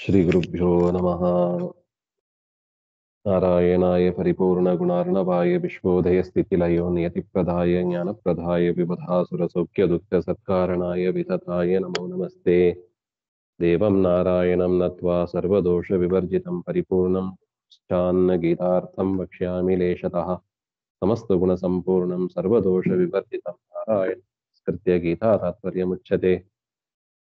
श्रीगुरुभ्यो नमः। नारायणाय परिपूर्णगुणार्णवाय विश्वोदयस्थितिलयो नियतिप्रदाय ज्ञानप्रदाय विबुधासुरसौख्यदुःखसत्कारणाय वितताय नमो नमस्ते। देवं नारायणं नत्वा सर्वदोषविवर्जितं परिपूर्णं गीतार्थं वक्ष्यामि लेशतः। समस्तगुणसम्पूर्णं सर्वदोषविवर्जितं नारायणं नमस्कृत्य गीता तात्पर्यमुच्यते।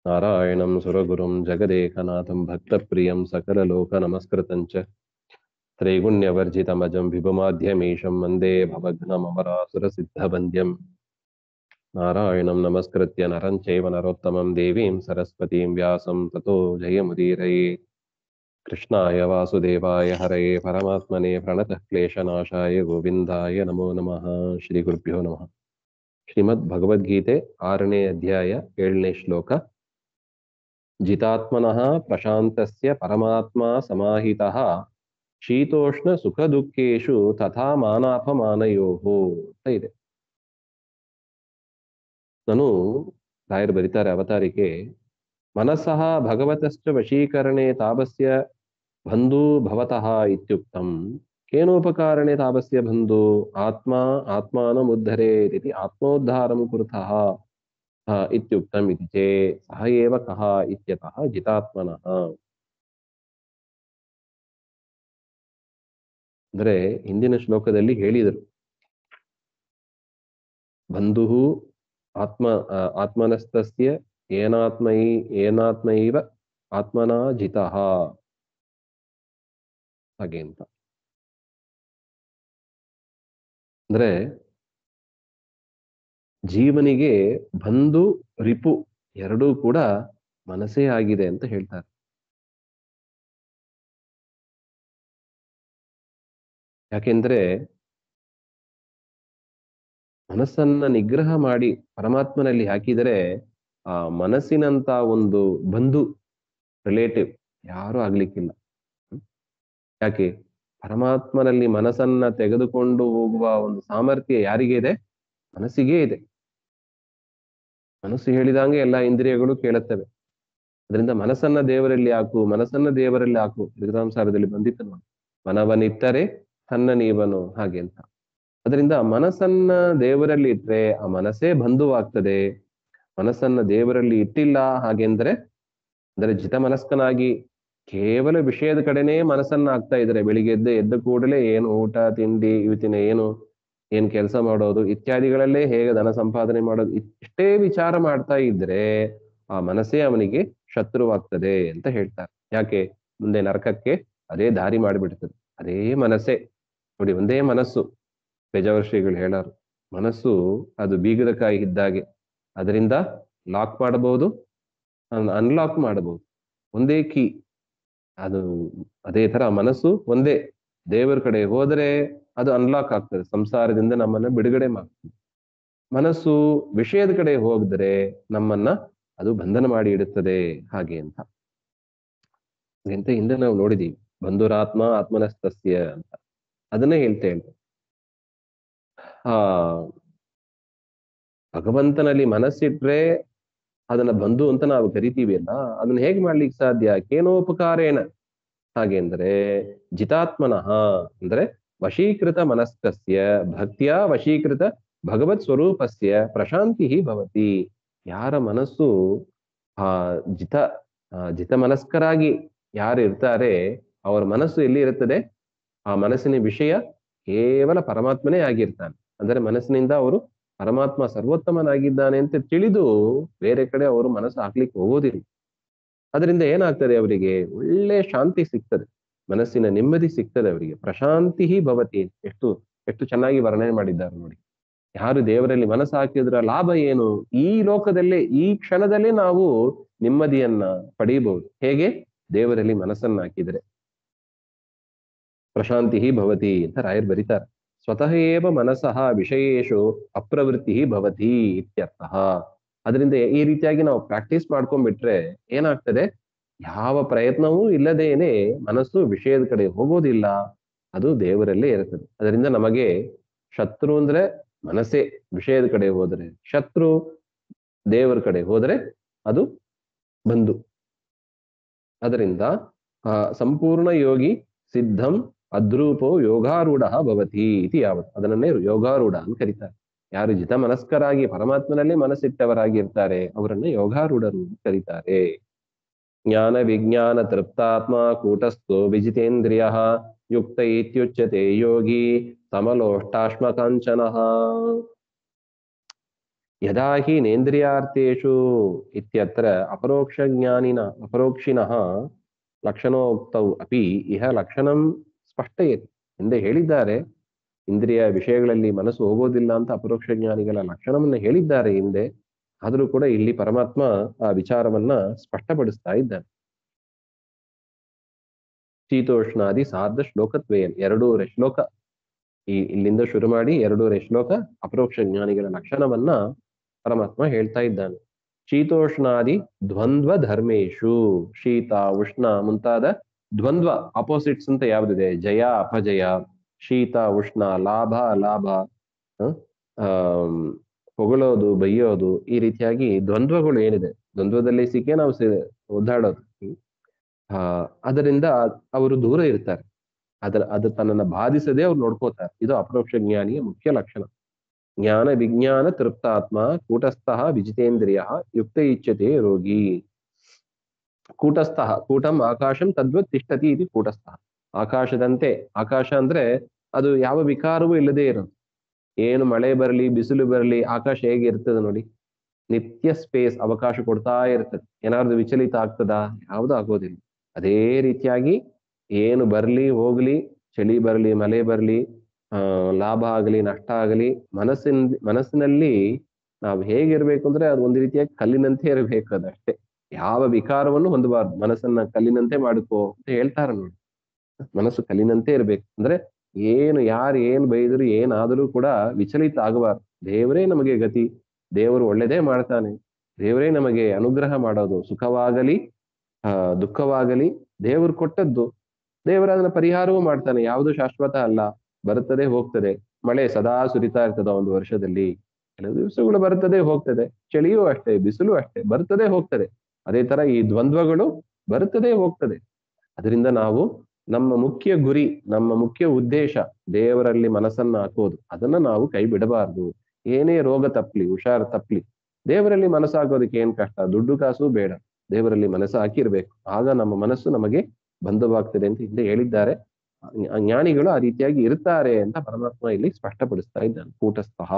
नारायणं सुरगुरुं जगदेकनाथं भक्तप्रियं सकललोकनमस्कृतं च त्रैगुण्यवर्जितमजं विभुमाध्यमीशं वन्दे भवघ्नममरासुरसिद्धवन्द्यं। नारायणं नमस्कृत्य नरं चैव नरोत्तमं देवीं सरस्वतीं व्यासं ततो जयमुदीरयेत्। कृष्णाय वासुदेवाय हरये परमात्मने प्रणतः क्लेशनाशाय गोविन्दाय नमो नमः। श्रीगुरुभ्यो नमः। ಶ್ರೀಮದ್ಭಗವದ್ಗೀತೆ 6ನೇ ಅಧ್ಯಾಯ 7ನೇ ಶ್ಲೋಕ. ಜಿತಾತ್ಮನಃ ಪ್ರಶಾಂತಸ್ಯ ಪರಮಾತ್ಮ ಸಮಾಹಿತಃ ಶೀತೋಷ್ಣ ಸುಖ ದುಃಖೇಶು ತಥಾ ಮಾನಾಪಮಾನಯೋಃ ಅಂತ ಇದೆ. ನಾನು ರಾಯರು ಬರೀತಾರೆ ಅವತಾರಿಕೆ, ಮನಸಃ ಭಗವತಶ್ಚ ವಶೀಕರಣೆ ತಾಪಸ್ಯ ಬಂಧು ಭವತಃ ಇತ್ಯುಕ್ತಂ ಕೇನೋಪಕಾರಣೆ ತಾಪಸ್ಯ ಬಂಧು ಆತ್ಮ ಆತ್ಮಾನಮುದ್ಧರೇತ್ ಇತಿ ಆತ್ಮೋದ್ಧಾರಂ ಕುರುತಃ ಇತ್ಯುಕ್ತಂ ಇತಿ ಚೇ ಸಹ ಏವ ಕಃ ಇತ್ಯತಃ ಜಿತಾತ್ಮನಃ. ಅಂದ್ರೆ ಹಿಂದಿನ ಶ್ಲೋಕದಲ್ಲಿ ಹೇಳಿದರು, ಬಂಧು ಆತ್ಮನಸ್ತಸ್ಯ ಏನಾತ್ಮೈವ ಆತ್ಮನಾ ಜಿತಃ ಹಾಗೆ ಅಂತ. ಅಂದ್ರೆ ಜೀವನಿಗೆ ಬಂಧು ರಿಪು ಎರಡೂ ಕೂಡ ಮನಸ್ಸೇ ಆಗಿದೆ ಅಂತ ಹೇಳ್ತಾರೆ. ಯಾಕೆಂದ್ರೆ ಮನಸ್ಸನ್ನ ನಿಗ್ರಹ ಮಾಡಿ ಪರಮಾತ್ಮನಲ್ಲಿ ಹಾಕಿದರೆ ಆ ಮನಸ್ಸಿನಂತ ಒಂದು ಬಂಧು ರಿಲೇಟಿವ್ ಯಾರು ಆಗ್ಲಿಕ್ಕಿಲ್ಲ. ಯಾಕೆ? ಪರಮಾತ್ಮನಲ್ಲಿ ಮನಸ್ಸನ್ನ ತೆಗೆದುಕೊಂಡು ಹೋಗುವ ಒಂದು ಸಾಮರ್ಥ್ಯ ಯಾರಿಗೆ ಇದೆ? ಮನಸ್ಸಿಗೆ ಇದೆ. ಮನಸ್ಸು ಹೇಳಿದಂಗೆ ಎಲ್ಲ ಇಂದ್ರಿಯಗಳು ಕೇಳುತ್ತವೆ. ಅದರಿಂದ ಮನಸ್ಸನ್ನ ದೇವರಲ್ಲಿ ಹಾಕು, ಮನಸ್ಸನ್ನ ದೇವರಲ್ಲಿ ಹಾಕು. ಲಿಖಿತಾಂಸಾರದಲ್ಲಿ ಬಂದಿತ್ತು ನೋಡಿ, ಮನವನಿತ್ತರೆ ತನ್ನ ನೀವನು ಹಾಗೆ ಅಂತ. ಅದರಿಂದ ಮನಸ್ಸನ್ನ ದೇವರಲ್ಲಿ ಇಟ್ರೆ ಆ ಮನಸ್ಸೇ ಬಂಧುವಾಗ್ತದೆ. ಮನಸ್ಸನ್ನ ದೇವರಲ್ಲಿ ಇಟ್ಟಿಲ್ಲ ಹಾಗೆಂದ್ರೆ, ಅಂದ್ರೆ ಜಿತ ಮನಸ್ಕನಾಗಿ ಕೇವಲ ವಿಷಯದ ಕಡೆನೇ ಮನಸ್ಸನ್ನ ಹಾಕ್ತಾ ಇದ್ರೆ, ಬೆಳಿಗ್ಗೆ ಎದ್ದ ಕೂಡಲೇ ಏನು ಊಟ ತಿಂಡಿ ಇವತ್ತಿನ ಏನ್ ಕೆಲಸ ಮಾಡೋದು ಇತ್ಯಾದಿಗಳಲ್ಲೇ ಹೇಗೆ ಧನ ಸಂಪಾದನೆ ಮಾಡೋದು ಇಷ್ಟೇ ವಿಚಾರ ಮಾಡ್ತಾ ಇದ್ರೆ ಆ ಮನಸ್ಸೇ ಅವನಿಗೆ ಶತ್ರುವಾಗ್ತದೆ ಅಂತ ಹೇಳ್ತಾರೆ. ಯಾಕೆ? ಮುಂದೆ ನರಕಕ್ಕೆ ಅದೇ ದಾರಿ ಮಾಡಿಬಿಡ್ತದೆ. ಅದೇ ಮನಸ್ಸೇ ನೋಡಿ, ಒಂದೇ ಮನಸ್ಸು. ಪೇಜಾವರ್ ಹೇಳಾರು, ಮನಸ್ಸು ಅದು ಬೀಗದ ಕಾಯಿ ಇದ್ದಾಗೆ, ಅದರಿಂದ ಲಾಕ್ ಮಾಡಬಹುದು, ಅನ್ಲಾಕ್ ಮಾಡಬಹುದು. ಒಂದೇ ಕೀ ಅದು. ಅದೇ ತರ ಮನಸ್ಸು ಒಂದೇ, ದೇವರ ಕಡೆ ಹೋದರೆ ಅದು ಅನ್ಲಾಕ್ ಆಗ್ತದೆ, ಸಂಸಾರದಿಂದ ನಮ್ಮನ್ನ ಬಿಡುಗಡೆ ಮಾಡ್ತದೆ. ಮನಸ್ಸು ವಿಷಯದ ಕಡೆ ಹೋಗಿದ್ರೆ ನಮ್ಮನ್ನ ಅದು ಬಂಧನ ಮಾಡಿ ಇಡುತ್ತದೆ ಹಾಗೆ ಅಂತ. ಹಿಂದೆ ನಾವು ನೋಡಿದೀವಿ, ಬಂಧುರಾತ್ಮ ಆತ್ಮನಸ್ತಸ್ಯ ಅಂತ. ಅದನ್ನೇ ಹೇಳ್ತೇವೆ. ಭಗವಂತನಲ್ಲಿ ಮನಸ್ಸಿಟ್ರೆ ಅದನ್ನ ಬಂಧು ಅಂತ ನಾವು ಕರಿತೀವಿ ಅಲ್ಲ, ಅದನ್ನ ಹೇಗೆ ಮಾಡ್ಲಿಕ್ಕೆ ಸಾಧ್ಯ? ಕೇನೋಪಕಾರೇಣ ಹಾಗೆ ಅಂದ್ರೆ ಜಿತಾತ್ಮನಃ ಅಂದ್ರೆ ವಶೀಕೃತ ಮನಸ್ಕಸ್ಯ ಭಕ್ತಿಯ ವಶೀಕೃತ ಭಗವತ್ ಸ್ವರೂಪಸ್ಯ ಪ್ರಶಾಂತಿ ಭವತಿ. ಯಾರ ಮನಸ್ಸು ಜಿತ ಮನಸ್ಕರಾಗಿ ಯಾರು ಇರ್ತಾರೆ ಅವರ ಮನಸ್ಸು ಎಲ್ಲಿ ಇರುತ್ತದೆ? ಆ ಮನಸ್ಸಿನ ವಿಷಯ ಕೇವಲ ಪರಮಾತ್ಮನೇ ಆಗಿರ್ತಾನೆ. ಅಂದರೆ ಮನಸ್ಸಿನಿಂದ ಅವರು ಪರಮಾತ್ಮ ಸರ್ವೋತ್ತಮನಾಗಿದ್ದಾನೆ ಅಂತ ತಿಳಿದು ಬೇರೆ ಕಡೆ ಅವರು ಮನಸ್ಸು ಹಾಕ್ಲಿಕ್ಕೆ ಹೋಗೋದಿಲ್ಲ. ಅದರಿಂದ ಏನಾಗ್ತದೆ? ಅವರಿಗೆ ಒಳ್ಳೆ ಶಾಂತಿ ಸಿಗ್ತದೆ, ಮನಸ್ಸಿನ ನೆಮ್ಮದಿ ಸಿಗ್ತದೆ ಅವರಿಗೆ. ಪ್ರಶಾಂತಿ ಭವತಿ. ಎಷ್ಟು ಚೆನ್ನಾಗಿ ವರ್ಣನೆ ಮಾಡಿದ್ದಾರೆ ನೋಡಿ. ಯಾರು ದೇವರಲ್ಲಿ ಮನಸ್ಸು ಹಾಕಿದ್ರ ಲಾಭ ಏನು? ಈ ಲೋಕದಲ್ಲೇ ಈ ಕ್ಷಣದಲ್ಲೇ ನಾವು ನೆಮ್ಮದಿಯನ್ನ ಪಡೆಯಬಹುದು. ಹೇಗೆ? ದೇವರಲ್ಲಿ ಮನಸ್ಸನ್ನ ಹಾಕಿದರೆ ಪ್ರಶಾಂತಿ ಭವತಿ ಅಂತ ರಾಯರ್ ಬರೀತಾರೆ. ಸ್ವತಃ ಏವ ಮನಸಃ ವಿಷಯೇಶು ಅಪ್ರವೃತ್ತಿ ಭವತಿ ಇತ್ಯರ್ಥಃ. ಅದರಿಂದ ಈ ರೀತಿಯಾಗಿ ನಾವು ಪ್ರಾಕ್ಟೀಸ್ ಮಾಡ್ಕೊಂಡ್ಬಿಟ್ರೆ ಏನಾಗ್ತದೆ? ಯಾವ ಪ್ರಯತ್ನವೂ ಇಲ್ಲದೇನೆ ಮನಸ್ಸು ವಿಷಯದ ಕಡೆ ಹೋಗೋದಿಲ್ಲ, ಅದು ದೇವರಲ್ಲೇ ಇರುತ್ತದೆ. ಅದರಿಂದ ನಮಗೆ ಶತ್ರು ಅಂದ್ರೆ ಮನಸ್ಸೇ. ವಿಷಯದ ಕಡೆ ಹೋದರೆ ಶತ್ರು, ದೇವರ ಕಡೆ ಹೋದರೆ ಅದು ಬಂಧು. ಅದರಿಂದ ಸಂಪೂರ್ಣ ಯೋಗಿ ಸಿದ್ಧಂ ಅದ್ರೂಪೋ ಯೋಗಾರೂಢ ಭವತಿ ಇತಿ ಯಾವತ್, ಅದನ್ನೇ ಯೋಗಾರೂಢ ಅಂತ ಕರೀತಾರೆ. ಯಾರು ಜಿತ ಮನಸ್ಕರಾಗಿ ಪರಮಾತ್ಮನಲ್ಲಿ ಮನಸ್ಸಿಟ್ಟವರಾಗಿ ಇರ್ತಾರೆ ಅವರನ್ನ ಯೋಗಾರೂಢರು ಅಂತ ಕರೀತಾರೆ. ಜ್ಞಾನ ವಿಜ್ಞಾನ ತೃಪ್ತಾತ್ಮ ಕೂಟಸ್ಥೋ ವಿಜಿತೇಂದ್ರಿಯ ಯುಕ್ತ ಇತ್ಯುಚ್ಯತೆ ಯೋಗಿ ಸಮಲೋಷ್ಟಾಶ್ಮ ಕಾಂಚನಃ. ಯದಾ ಹಿ ನೇಂದ್ರಿಯಾರ್ಥೇಷು ಇತ್ಯತ್ರ ಅಪರೋಕ್ಷಿಣಃ ಲಕ್ಷಣೋಕ್ತೌ ಅಪಿ ಇಹ ಲಕ್ಷಣಂ ಸ್ಪಷ್ಟಯತಿ. ಹಿಂದೆ ಹೇಳಿದ್ದಾರೆ ಇಂದ್ರಿಯ ವಿಷಯಗಳಲ್ಲಿ ಮನಸ್ಸು ಹೋಗೋದಿಲ್ಲ ಅಂತ ಅಪರೋಕ್ಷ ಜ್ಞಾನಿಗಳ ಲಕ್ಷಣವನ್ನ ಹೇಳಿದ್ದಾರೆ ಹಿಂದೆ. ಆದರೂ ಕೂಡ ಇಲ್ಲಿ ಪರಮಾತ್ಮ ಆ ವಿಚಾರವನ್ನ ಸ್ಪಷ್ಟಪಡಿಸ್ತಾ ಇದ್ದಾನೆ. ಶೀತೋಷ್ಣಾದಿ ಸಾರ್ಧ ಶ್ಲೋಕತ್ವೇಯನ್, 2 ಶ್ಲೋಕ ಇಲ್ಲಿಂದ ಶುರು ಮಾಡಿ 2 ಶ್ಲೋಕ ಅಪರೋಕ್ಷ ಜ್ಞಾನಿಗಳ ಲಕ್ಷಣವನ್ನ ಪರಮಾತ್ಮ ಹೇಳ್ತಾ ಇದ್ದಾನೆ. ಶೀತೋಷ್ಣಾದಿ ದ್ವಂದ್ವ ಧರ್ಮೇಶು, ಶೀತ ಉಷ್ಣ ಮುಂತಾದ ದ್ವಂದ್ವ ಅಪೋಸಿಟ್ಸ್ ಅಂತ ಯಾವ್ದಿದೆ, ಜಯ ಅಪಜಯ, ಶೀತ ಉಷ್ಣ, ಲಾಭ ಅಲಾಭ, ಹೊಗಳೋದು ಬೈಯೋದು, ಈ ರೀತಿಯಾಗಿ ದ್ವಂದ್ವಗಳು ಏನಿದೆ, ದ್ವಂದ್ವದಲ್ಲಿ ಸಿಕ್ಕೇ ನಾವು ಒದ್ದಾಡೋದು. ಅದರಿಂದ ಅವರು ದೂರ ಇರ್ತಾರೆ. ಅದು ತನ್ನನ್ನು ಬಾಧಿಸದೆ ಅವ್ರು ನೋಡ್ಕೋತಾರೆ. ಇದು ಅಪರೋಕ್ಷ ಜ್ಞಾನಿಯ ಮುಖ್ಯ ಲಕ್ಷಣ. ಜ್ಞಾನ ವಿಜ್ಞಾನ ತೃಪ್ತಾತ್ಮ ಕೂಟಸ್ಥಃ ವಿಜಿತೇಂದ್ರಿಯ ಯುಕ್ತ ಇಚ್ಛತೆ ರೋಗಿ. ಕೂಟಸ್ಥಃ, ಕೂಟಂ ಆಕಾಶಂ ತದ್ವತ್ ತಿಷ್ಠತಿ ಇದು ಕೂಟಸ್ಥಃ. ಆಕಾಶದಂತೆ, ಆಕಾಶ ಅಂದ್ರೆ ಅದು ಯಾವ ವಿಕಾರವೂ ಇಲ್ಲದೆ ಇರೋದು. ಏನು ಮಳೆ ಬರಲಿ ಬಿಸಿಲು ಬರಲಿ ಆಕಾಶ ಹೇಗೆ ಇರ್ತದೆ ನೋಡಿ, ನಿತ್ಯ ಸ್ಪೇಸ್ ಅವಕಾಶ ಕೊಡ್ತಾ ಇರ್ತದೆ. ಏನಾದ್ರು ವಿಚಲಿತ ಆಗ್ತದಾ? ಯಾವುದು ಆಗೋದಿಲ್ಲ. ಅದೇ ರೀತಿಯಾಗಿ ಏನು ಬರ್ಲಿ ಹೋಗ್ಲಿ, ಚಳಿ ಬರಲಿ ಮಳೆ ಬರಲಿ, ಲಾಭ ಆಗಲಿ ನಷ್ಟ ಆಗಲಿ, ಮನಸ್ಸಿನಲ್ಲಿ ನಾವು ಹೇಗಿರ್ಬೇಕು ಅಂದ್ರೆ ಅದು ಒಂದು ರೀತಿಯಾಗಿ ಕಲ್ಲಿನಂತೆ ಇರಬೇಕು. ಅದಷ್ಟೇ, ಯಾವ ವಿಕಾರವನ್ನು ಹೊಂದಬಾರ್ದು. ಮನಸ್ಸನ್ನ ಕಲ್ಲಿನಂತೆ ಮಾಡ್ಕೋ ಅಂತ ಹೇಳ್ತಾರ ನೋಡಿ. ಮನಸ್ಸು ಕಲ್ಲಿನಂತೆ ಇರ್ಬೇಕು ಅಂದ್ರೆ ಏನು ಯಾರು ಏನ್ ಬೈದ್ರು ಏನಾದರೂ ಕೂಡ ವಿಚಲಿತ ಆಗಬಾರ್ದು. ದೇವರೇ ನಮಗೆ ಗತಿ, ದೇವರು ಒಳ್ಳೆದೇ ಮಾಡ್ತಾನೆ, ದೇವರೇ ನಮಗೆ ಅನುಗ್ರಹ ಮಾಡೋದು. ಸುಖವಾಗಲಿ ದುಃಖವಾಗಲಿ ದೇವರು ಕೊಟ್ಟದ್ದು, ದೇವರ ಅದನ್ನ ಪರಿಹಾರವೂ ಮಾಡ್ತಾನೆ. ಯಾವುದು ಶಾಶ್ವತ ಅಲ್ಲ, ಬರುತ್ತದೆ ಹೋಗ್ತದೆ. ಮಳೆ ಸದಾ ಸುರಿತಾ ಇರ್ತದ ಒಂದು ವರ್ಷದಲ್ಲಿ, ಕೆಲವು ದಿವಸಗಳು ಬರುತ್ತದೆ ಹೋಗ್ತದೆ. ಚಳಿಯೂ ಅಷ್ಟೇ, ಬಿಸಿಲು ಅಷ್ಟೇ, ಬರ್ತದೆ ಹೋಗ್ತದೆ. ಅದೇ ತರ ಈ ದ್ವಂದ್ವಗಳು ಬರುತ್ತದೆ ಹೋಗ್ತದೆ. ಅದರಿಂದ ನಾವು ನಮ್ಮ ಮುಖ್ಯ ಗುರಿ, ನಮ್ಮ ಮುಖ್ಯ ಉದ್ದೇಶ ದೇವರಲ್ಲಿ ಮನಸ್ಸನ್ನ ಹಾಕೋದು. ಅದನ್ನ ನಾವು ಕೈ ಬಿಡಬಾರ್ದು. ಏನೇ ರೋಗ ತಪ್ಪಲಿ, ಹುಷಾರು ತಪ್ಪಲಿ, ದೇವರಲ್ಲಿ ಮನಸ್ಸಾಗೋದಕ್ಕೆ ಏನ್ ಕಷ್ಟ, ದುಡ್ಡು ಕಾಸು ಬೇಡ, ದೇವರಲ್ಲಿ ಮನಸ್ಸು ಹಾಕಿರ್ಬೇಕು. ಆಗ ನಮ್ಮ ಮನಸ್ಸು ನಮಗೆ ಬಂಧವಾಗ್ತದೆ ಅಂತ ಹಿಂದೆ ಹೇಳಿದ್ದಾರೆ. ಜ್ಞಾನಿಗಳು ಆ ರೀತಿಯಾಗಿ ಇರ್ತಾರೆ ಅಂತ ಪರಮಾತ್ಮ ಇಲ್ಲಿ ಸ್ಪಷ್ಟಪಡಿಸ್ತಾ ಇದ್ದಾನೆ. ಕೂಟಸ್ಥಃ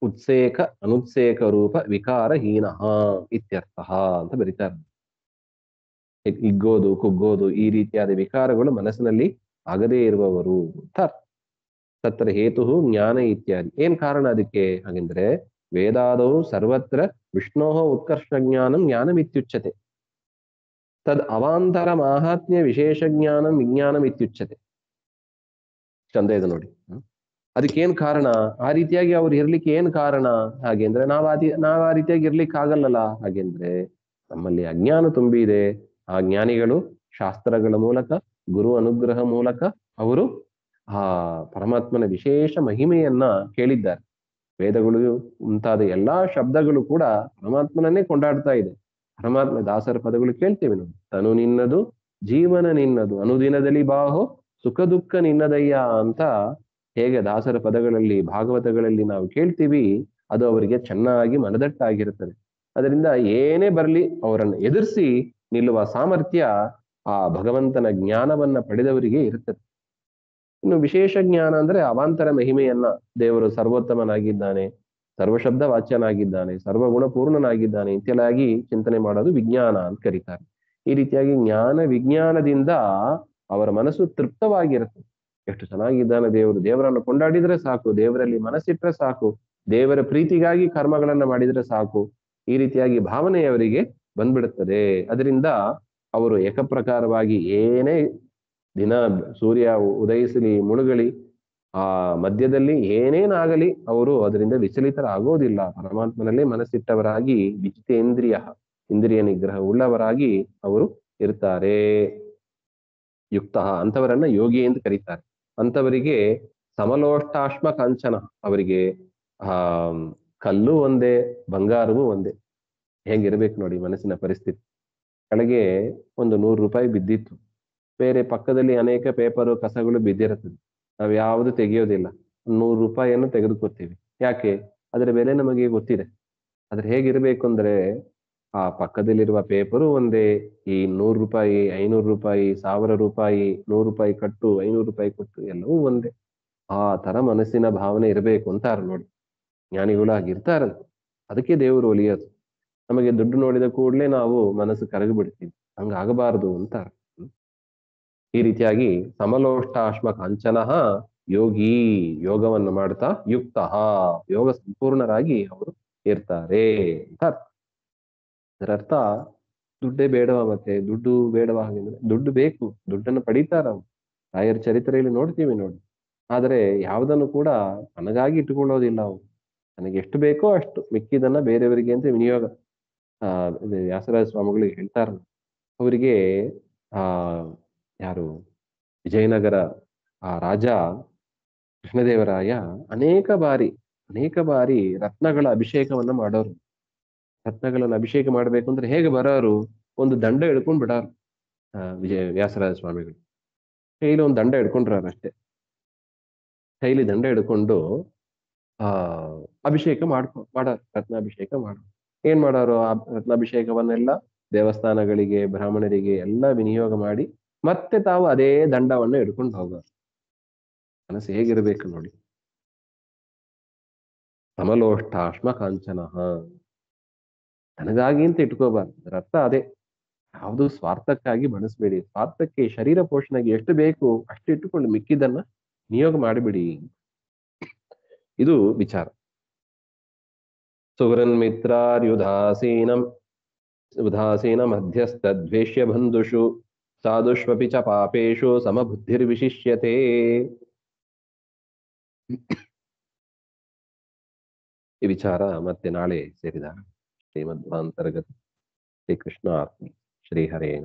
ಉತ್ಸೇಕ ಅನುತ್ಸೇಕ ರೂಪ ವಿಕಾರಹೀನ ಇತ್ಯರ್ಥ ಅಂತ ಬರೀತಾರೆ. ಹಿಗ್ಗೋದು ಕುಗ್ಗೋದು ಈ ರೀತಿಯಾದ ವಿಕಾರಗಳು ಮನಸ್ಸಿನಲ್ಲಿ ಆಗದೇ ಇರುವವರು ಅಂತ. ತತ್ರ ಹೇತು ಜ್ಞಾನ ಇತ್ಯಾದಿ. ಏನ್ ಕಾರಣ ಅದಕ್ಕೆ ಹಾಗೆಂದ್ರೆ ವೇದಾದವು ಸರ್ವತ್ರ ವಿಷ್ಣೋ ಉತ್ಕರ್ಷ ಜ್ಞಾನಂ ಜ್ಞಾನಮಿತ್ಯುಚ್ಯತೆ ತದ್ ಅವಾಂತರ ಮಾಹಾತ್ಮ್ಯ ವಿಶೇಷ ಜ್ಞಾನಂ ವಿಜ್ಞಾನಂ ಇತ್ಯುಚ್ಯತೆ. ಚಂದ ಇದೆ ನೋಡಿ. ಅದಕ್ಕೇನ್ ಕಾರಣ, ಆ ರೀತಿಯಾಗಿ ಅವ್ರು ಇರ್ಲಿಕ್ಕೆ ಏನ್ ಕಾರಣ ಹಾಗೆಂದ್ರೆ ನಾವ್ ಆ ರೀತಿಯಾಗಿ ಇರ್ಲಿಕ್ಕೆ ಆಗಲ್ಲಲ್ಲ. ಹಾಗೆಂದ್ರೆ ನಮ್ಮಲ್ಲಿ ಅಜ್ಞಾನ ತುಂಬಿ ಇದೆ. ಆ ಜ್ಞಾನಿಗಳು ಶಾಸ್ತ್ರಗಳ ಮೂಲಕ, ಗುರು ಅನುಗ್ರಹ ಮೂಲಕ ಅವರು ಆ ಪರಮಾತ್ಮನ ವಿಶೇಷ ಮಹಿಮೆಯನ್ನ ಕೇಳಿದ್ದಾರೆ. ವೇದಗಳು ಮುಂತಾದ ಎಲ್ಲಾ ಶಬ್ದಗಳು ಕೂಡ ಪರಮಾತ್ಮನನ್ನೇ ಕೊಂಡಾಡ್ತಾ ಇದೆ. ಪರಮಾತ್ಮ ದಾಸರ ಪದಗಳು ಕೇಳ್ತೇವೆ ನಾವು. ತನು ನಿನ್ನದು ಜೀವನ ನಿನ್ನದು ಅನುದಿನದಲ್ಲಿ ಬಾಹೋ ಸುಖ ದುಃಖ ನಿನ್ನದಯ್ಯ ಅಂತ ಹೇಗೆ ದಾಸರ ಪದಗಳಲ್ಲಿ ಭಾಗವತಗಳಲ್ಲಿ ನಾವು ಕೇಳ್ತೀವಿ, ಅದು ಅವರಿಗೆ ಚೆನ್ನಾಗಿ ಮನದಟ್ಟಾಗಿರುತ್ತದೆ. ಅದರಿಂದ ಏನೇ ಬರಲಿ ಅವರನ್ನು ಎದುರಿಸಿ ನಿಲ್ಲುವ ಸಾಮರ್ಥ್ಯ ಆ ಭಗವಂತನ ಜ್ಞಾನವನ್ನ ಪಡೆದವರಿಗೆ ಇರುತ್ತದೆ. ಇನ್ನು ವಿಶೇಷ ಜ್ಞಾನ ಅಂದ್ರೆ ಅವಾಂತರ ಮಹಿಮೆಯನ್ನ, ದೇವರು ಸರ್ವೋತ್ತಮನಾಗಿದ್ದಾನೆ, ಸರ್ವಶಬ್ದ ವಾಚ್ಯನಾಗಿದ್ದಾನೆ, ಸರ್ವಗುಣ ಪೂರ್ಣನಾಗಿದ್ದಾನೆ ಇಂತೆಲ್ಲಾಗಿ ಚಿಂತನೆ ಮಾಡೋದು ವಿಜ್ಞಾನ ಅಂತ ಕರೀತಾರೆ. ಈ ರೀತಿಯಾಗಿ ಜ್ಞಾನ ವಿಜ್ಞಾನದಿಂದ ಅವರ ಮನಸ್ಸು ತೃಪ್ತವಾಗಿರುತ್ತೆ. ಎಷ್ಟು ಚೆನ್ನಾಗಿದ್ದಾನೆ ದೇವರು, ದೇವರನ್ನು ಕೊಂಡಾಡಿದ್ರೆ ಸಾಕು, ದೇವರಲ್ಲಿ ಮನಸ್ಸಿಟ್ರೆ ಸಾಕು, ದೇವರ ಪ್ರೀತಿಗಾಗಿ ಕರ್ಮಗಳನ್ನ ಮಾಡಿದ್ರೆ ಸಾಕು, ಈ ರೀತಿಯಾಗಿ ಭಾವನೆಯವರಿಗೆ ಬಂದ್ಬಿಡುತ್ತದೆ. ಅದರಿಂದ ಅವರು ಏಕಪ್ರಕಾರವಾಗಿ ಏನೇ ದಿನ ಸೂರ್ಯ ಉದಯಿಸಲಿ ಮುಳುಗಲಿ, ಆ ಮಧ್ಯದಲ್ಲಿ ಏನೇನಾಗಲಿ ಅವರು ಅದರಿಂದ ವಿಚಲಿತರಾಗೋದಿಲ್ಲ. ಪರಮಾತ್ಮನಲ್ಲೇ ಮನಸ್ಸಿಟ್ಟವರಾಗಿ ವಿಜಿತೇಂದ್ರಿಯ, ಇಂದ್ರಿಯ ನಿಗ್ರಹ ಉಳ್ಳವರಾಗಿ ಅವರು ಇರ್ತಾರೆ. ಯುಕ್ತ ಅಂತವರನ್ನ ಯೋಗಿ ಎಂದು ಕರೀತಾರೆ. ಅಂತವರಿಗೆ ಸಮಲೋಷ್ಟಾಶ್ಮ ಕಾಂಚನ, ಅವರಿಗೆ ಕಲ್ಲು ಒಂದೇ ಬಂಗಾರವೂ ಒಂದೇ. ಹೇಗಿರ್ಬೇಕು ನೋಡಿ ಮನಸ್ಸಿನ ಪರಿಸ್ಥಿತಿ. ಕೆಳಗೆ ಒಂದು 100 ರೂಪಾಯಿ ಬಿದ್ದಿತ್ತು, ಬೇರೆ ಪಕ್ಕದಲ್ಲಿ ಅನೇಕ ಪೇಪರು ಕಸಗಳು ಬಿದ್ದಿರುತ್ತದೆ, ನಾವು ಯಾವುದು ತೆಗೆಯೋದಿಲ್ಲ, 100 ರೂಪಾಯಿಯನ್ನು ತೆಗೆದುಕೊತೀವಿ. ಯಾಕೆ? ಅದರ ಬೆಲೆ ನಮಗೆ ಗೊತ್ತಿದೆ. ಆದ್ರೆ ಹೇಗಿರ್ಬೇಕು ಅಂದ್ರೆ, ಆ ಪಕ್ಕದಲ್ಲಿರುವ ಪೇಪರು ಒಂದೇ, ಈ 100 ರೂಪಾಯಿ, 500 ರೂಪಾಯಿ, 1000 ರೂಪಾಯಿ, 100 ರೂಪಾಯಿ ಕಟ್ಟು, 500 ರೂಪಾಯಿ ಕೊಟ್ಟು ಎಲ್ಲವೂ ಒಂದೇ. ಆ ತರ ಮನಸ್ಸಿನ ಭಾವನೆ ಇರಬೇಕು ಅಂತಾರ ನೋಡಿ. ಜ್ಞಾನಿಗಳು ಆಗಿರ್ತಾರಂತ. ಅದಕ್ಕೆ ದೇವರು ಒಲಿಯೋದು. ನಮಗೆ ದುಡ್ಡು ನೋಡಿದ ಕೂಡಲೇ ನಾವು ಮನಸ್ಸು ಕರಗಿ ಬಿಡ್ತೀವಿ, ಹಂಗಾಗಬಾರದು ಅಂತಾರ. ಈ ರೀತಿಯಾಗಿ ಸಮಲೋಷ್ಟಾಶ್ಮ ಕಾಂಚನಃ ಯೋಗಿ, ಯೋಗವನ್ನು ಮಾಡ್ತಾ ಯುಕ್ತ, ಯೋಗ ಸಂಪೂರ್ಣರಾಗಿ ಅವರು ಇರ್ತಾರೆ ಅಂತ ಅರ್ಥ. ಅದರರ್ಥ ದುಡ್ಡೇ ಬೇಡವ, ಮತ್ತೆ ದುಡ್ಡು ಬೇಡವ ಹಾಗೆಂದ್ರೆ ದುಡ್ಡು ಬೇಕು, ದುಡ್ಡನ್ನು ಪಡೀತಾರ ಅವ್ರು. ರಾಯರ ಚರಿತ್ರೆಯಲ್ಲಿ ನೋಡ್ತೀವಿ ನೋಡಿ. ಆದರೆ ಯಾವುದನ್ನು ಕೂಡ ನನಗಾಗಿ ಇಟ್ಟುಕೊಳ್ಳೋದಿಲ್ಲ ಅವರು. ನನಗೆ ಎಷ್ಟು ಬೇಕೋ ಅಷ್ಟು, ಮಿಕ್ಕಿದನ್ನ ಬೇರೆಯವರಿಗೆ ಅಂತ ವಿನಿಯೋಗ. ಇದು ವ್ಯಾಸರಾಜ ಸ್ವಾಮಿಗಳಿಗೆ ಹೇಳ್ತಾರ, ಅವರಿಗೆ ಆ ಯಾರು ವಿಜಯನಗರ ಆ ರಾಜ ಕೃಷ್ಣದೇವರಾಯ ಅನೇಕ ಬಾರಿ ರತ್ನಗಳ ಅಭಿಷೇಕವನ್ನ ಮಾಡೋರು. ರತ್ನಗಳನ್ನು ಅಭಿಷೇಕ ಮಾಡ್ಬೇಕು ಅಂದ್ರೆ ಹೇಗೆ ಬರೋರು? ಒಂದು ದಂಡ ಹಿಡ್ಕೊಂಡ್ ಬಿಡಾರು. ವ್ಯಾಸರಾಜ ಸ್ವಾಮಿಗಳು ಕೈಲಿ ಒಂದು ದಂಡ ಹಿಡ್ಕೊಂಡ್ರಾರ ಅಷ್ಟೇ. ಕೈಲಿ ದಂಡ ಹಿಡ್ಕೊಂಡು ಆ ಅಭಿಷೇಕ ಮಾಡಾರ, ರತ್ನಾಭಿಷೇಕ ಮಾಡೋರು. ಏನ್ ಮಾಡೋರು? ಆ ರತ್ನಾಭಿಷೇಕವನ್ನೆಲ್ಲ ದೇವಸ್ಥಾನಗಳಿಗೆ, ಬ್ರಾಹ್ಮಣರಿಗೆ ಎಲ್ಲ ವಿನಿಯೋಗ ಮಾಡಿ ಮತ್ತೆ ತಾವು ಅದೇ ದಂಡವನ್ನು ಹಿಡ್ಕೊಂಡು ಹೋಗೋರು. ಮನಸ್ಸು ಹೇಗಿರ್ಬೇಕು ನೋಡಿ. ಸಮಲೋಷ್ಟಾಶ್ಮ ಕಾಂಚನಃ, ನನಗಾಗಿ ಅಂತ ಇಟ್ಕೋಬಾರ್ದು. ಅದರ ಅರ್ಥ ಅದೇ, ಯಾವುದು ಸ್ವಾರ್ಥಕ್ಕಾಗಿ ಬಳಸಬೇಡಿ. ಸ್ವಾರ್ಥಕ್ಕೆ, ಶರೀರ ಪೋಷಣೆಗೆ ಎಷ್ಟು ಬೇಕು ಅಷ್ಟು ಇಟ್ಟುಕೊಂಡು ಮಿಕ್ಕಿದ್ದನ್ನ ನಿಯೋಗ ಮಾಡಿಬಿಡಿ. ಇದು ವಿಚಾರ. ಸುವರನ್ ಮಿತ್ರಾರ್ಯುದಾಸೀನಂ ಉದಾಸೀನ ಮಧ್ಯಸ್ಥ ದ್ವೇಷ್ಯ ಬಂಧುಷು ಸಾಧುಷ್ವಪಿ ಚ ಪಾಪೇಶು ಸಮಬುದ್ಧಿರ್ವಿಶಿಷ್ಯತೆ. ಈ ವಿಚಾರ ಮತ್ತೆ ನಾಳೆ ಸೇರಿದಾಗ ಶ್ರೀಮಧ್ವಾಂತರ್ಗತ ಶ್ರೀಕೃಷ್ಣ ಶ್ರೀಹರೇಣ.